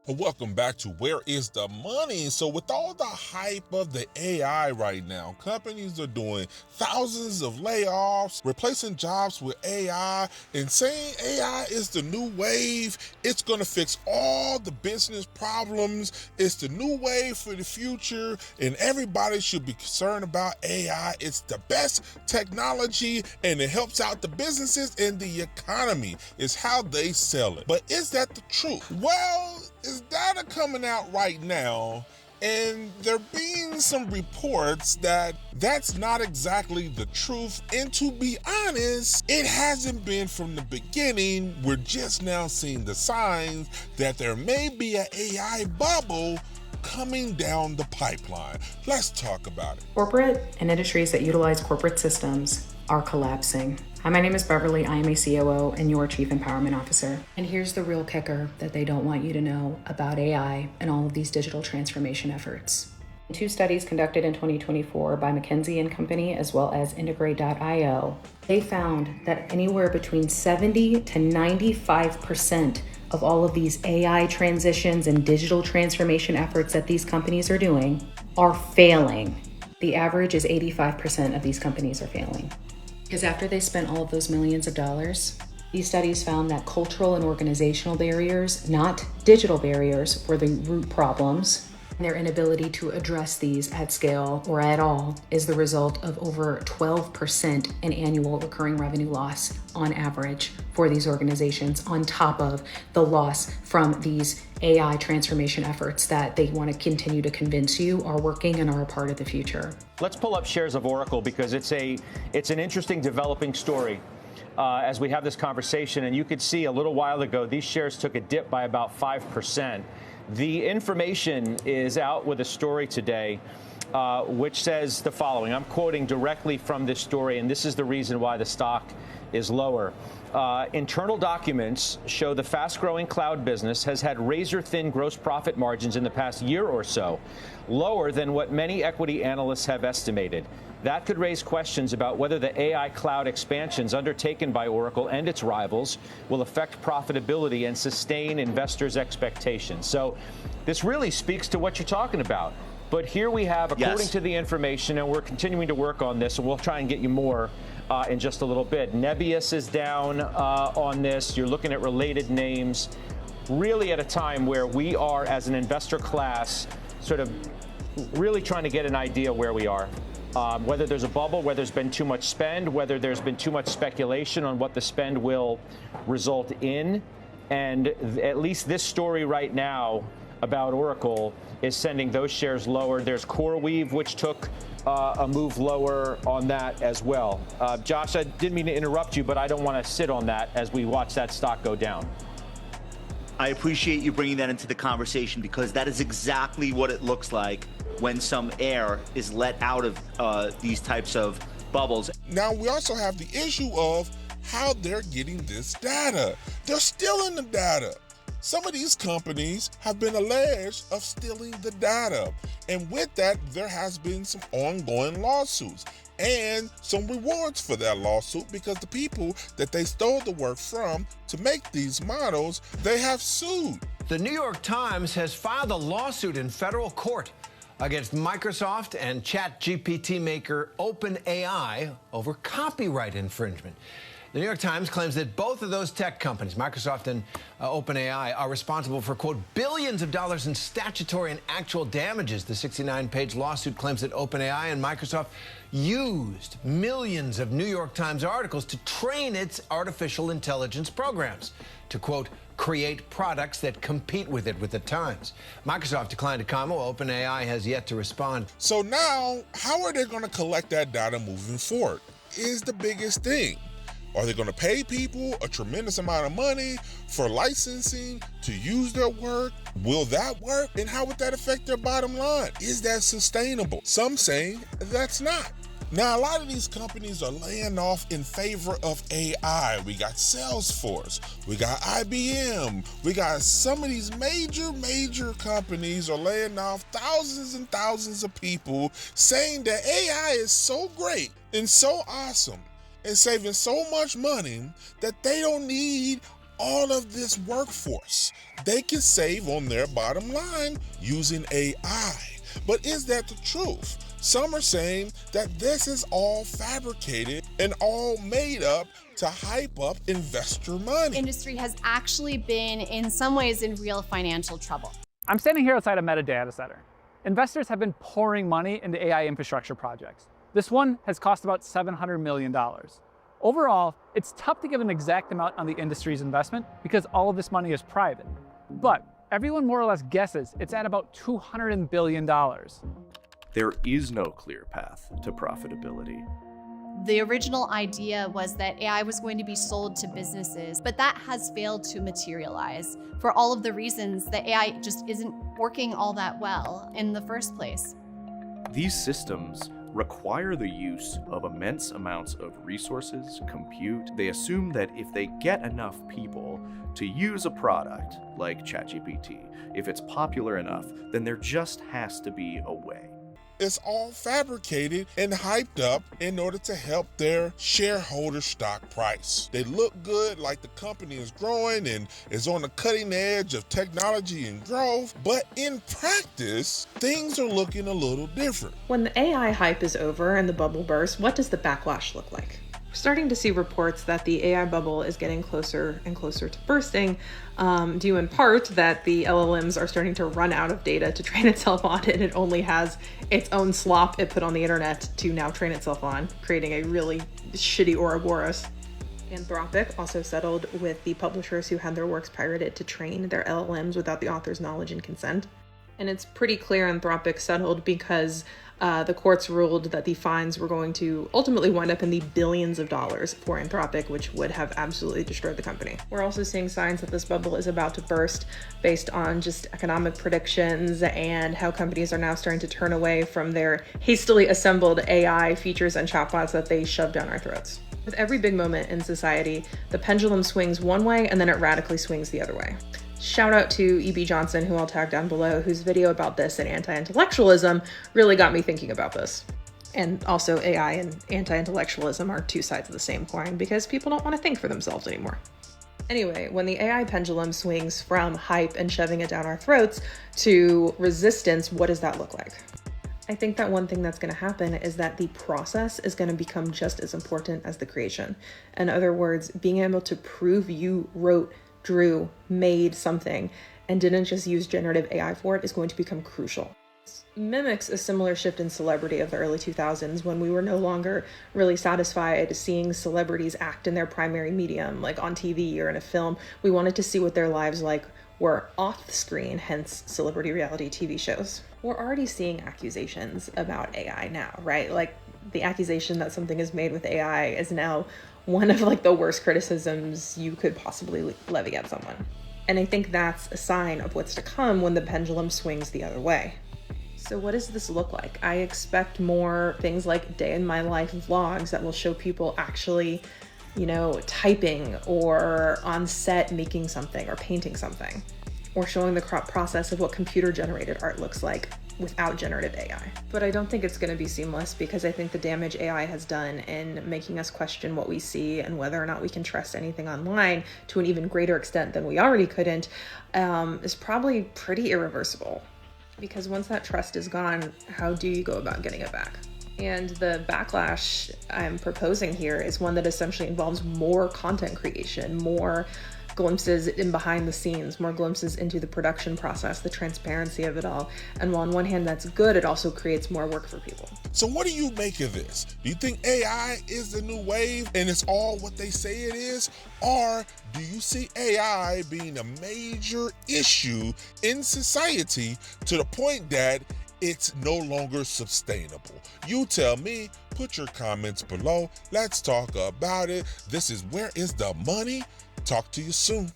Welcome back to Where is the Money? So with all the hype of the AI right now, companies are doing thousands of layoffs, replacing jobs with AI, and saying AI is the new wave. It's going to fix all the business problems. It's the new wave for the future, and everybody should be concerned about AI. It's the best technology, and it helps out the businesses and the economy. It's how they sell it. But is that the truth? Well, there's data coming out right now, and there being some reports that that's not exactly the truth. And to be honest, it hasn't been from the beginning. We're just now seeing the signs that there may be an AI bubble coming down the pipeline. Let's talk about it. Corporate and industries that utilize corporate systems are collapsing. Hi, my name is Beverly. I am a COO and your Chief Empowerment Officer. And here's the real kicker that they don't want you to know about AI and all of these digital transformation efforts. In 2 studies conducted in 2024 by McKinsey & Company as well as Integrate.io, they found that anywhere between 70 to 95% of all of these AI transitions and digital transformation efforts that these companies are doing are failing. The average is 85% of these companies are failing. Because after they spent all of those millions of dollars, these studies found that cultural and organizational barriers, not digital barriers, were the root problems. And their inability to address these at scale or at all is the result of over 12% in annual recurring revenue loss on average for these organizations, on top of the loss from these AI transformation efforts that they want to continue to convince you are working and are a part of the future. Let's pull up shares of Oracle because it's an interesting developing story as we have this conversation. And you could see a little while ago, these shares took a dip by about 5%. The information is out with a story today which says the following. I'm quoting directly from this story, and this is the reason why the stock is lower. Internal documents show the fast-growing cloud business has had razor-thin gross profit margins in the past year or so, lower than what many equity analysts have estimated. That could raise questions about whether the AI cloud expansions undertaken by Oracle and its rivals will affect profitability and sustain investors' expectations. So this really speaks to what you're talking about. But here we have, according to the information, and we're continuing to work on this, and we'll try and get you more in just a little bit. Nebius is down on this. You're looking at related names, really at a time where we are, as an investor class, sort of really trying to get an idea where we are. Whether there's a bubble, whether there's been too much spend, whether there's been too much speculation on what the spend will result in. And at least this story right now about Oracle is sending those shares lower. There's CoreWeave, which took a move lower on that as well. Josh, I didn't mean to interrupt you, but I don't want to sit on that as we watch that stock go down. I appreciate you bringing that into the conversation because that is exactly what it looks like when some air is let out of these types of bubbles. Now, we also have the issue of how they're getting this data. They're stealing the data. Some of these companies have been alleged of stealing the data. And with that, there has been some ongoing lawsuits and some rewards for that lawsuit because the people that they stole the work from to make these models, they have sued. The New York Times has filed a lawsuit in federal court against Microsoft and ChatGPT maker OpenAI over copyright infringement. The New York Times claims that both of those tech companies, Microsoft and OpenAI, are responsible for, quote, billions of dollars in statutory and actual damages. The 69-page lawsuit claims that OpenAI and Microsoft used millions of New York Times articles to train its artificial intelligence programs to, quote, create products that compete with it with the Times. Microsoft declined to comment, while OpenAI has yet to respond. So now, how are they going to collect that data moving forward is the biggest thing. Are they going to pay people a tremendous amount of money for licensing to use their work? Will that work? And how would that affect their bottom line? Is that sustainable? Some saying that's not. Now, a lot of these companies are laying off in favor of AI. We got Salesforce, we got IBM, we got some of these major companies are laying off thousands and thousands of people, saying that AI is so great and so awesome and saving so much money that they don't need all of this workforce they can save on their bottom line using AI. But is that the truth? Some are saying that this is all fabricated and all made up to hype up investor money. Industry has actually been, in some ways, in real financial trouble. I'm standing here outside a Meta data center. Investors have been pouring money into AI infrastructure projects. This one has cost about $700 million. Overall, it's tough to give an exact amount on the industry's investment because all of this money is private. But everyone more or less guesses it's at about $200 billion. There is no clear path to profitability. The original idea was that AI was going to be sold to businesses, but that has failed to materialize for all of the reasons that AI just isn't working all that well in the first place. These systems require the use of immense amounts of resources, compute. They assume that if they get enough people to use a product like ChatGPT, if it's popular enough, then there just has to be a way. It's all fabricated and hyped up in order to help their shareholder stock price. They look good, like the company is growing and is on the cutting edge of technology and growth, but in practice, things are looking a little different. When the AI hype is over and the bubble bursts, what does the backlash look like? We're starting to see reports that the AI bubble is getting closer and closer to bursting, due in part that the LLMs are starting to run out of data to train itself on, and it only has its own slop it put on the internet to now train itself on, creating a really shitty Ouroboros. Anthropic also settled with the publishers who had their works pirated to train their LLMs without the author's knowledge and consent. And it's pretty clear Anthropic settled because the courts ruled that the fines were going to ultimately wind up in the billions of dollars for Anthropic, which would have absolutely destroyed the company. We're also seeing signs that this bubble is about to burst based on just economic predictions and how companies are now starting to turn away from their hastily assembled AI features and chatbots that they shove down our throats. With every big moment in society, the pendulum swings one way and then it radically swings the other way. Shout out to E.B. Johnson, who I'll tag down below, whose video about this and anti-intellectualism really got me thinking about this. And also AI and anti-intellectualism are two sides of the same coin because people don't want to think for themselves anymore. Anyway, when the AI pendulum swings from hype and shoving it down our throats to resistance, what does that look like? I think that one thing that's going to happen is that the process is going to become just as important as the creation. In other words, being able to prove you wrote, drew, made something, and didn't just use generative AI for it is going to become crucial. This mimics a similar shift in celebrity of the early 2000s when we were no longer really satisfied seeing celebrities act in their primary medium, like on TV or in a film. We wanted to see what their lives were off the screen, hence celebrity reality TV shows. We're already seeing accusations about AI now, right? Like the accusation that something is made with AI is now one of the worst criticisms you could possibly levy at someone. And I think that's a sign of what's to come when the pendulum swings the other way. So what does this look like? I expect more things like day in my life vlogs that will show people actually, typing or on set making something or painting something, or showing the process of what computer generated art looks like without generative AI. But I don't think it's going to be seamless because I think the damage AI has done in making us question what we see and whether or not we can trust anything online to an even greater extent than we already couldn't is probably pretty irreversible. Because once that trust is gone, how do you go about getting it back? And the backlash I'm proposing here is one that essentially involves more content creation, more glimpses in behind the scenes, more glimpses into the production process, the transparency of it all. And while on one hand that's good, it also creates more work for people. So what do you make of this? Do you think AI is the new wave and it's all what they say it is? Or do you see AI being a major issue in society to the point that it's no longer sustainable? You tell me, put your comments below. Let's talk about it. This is Where is the Money? Talk to you soon.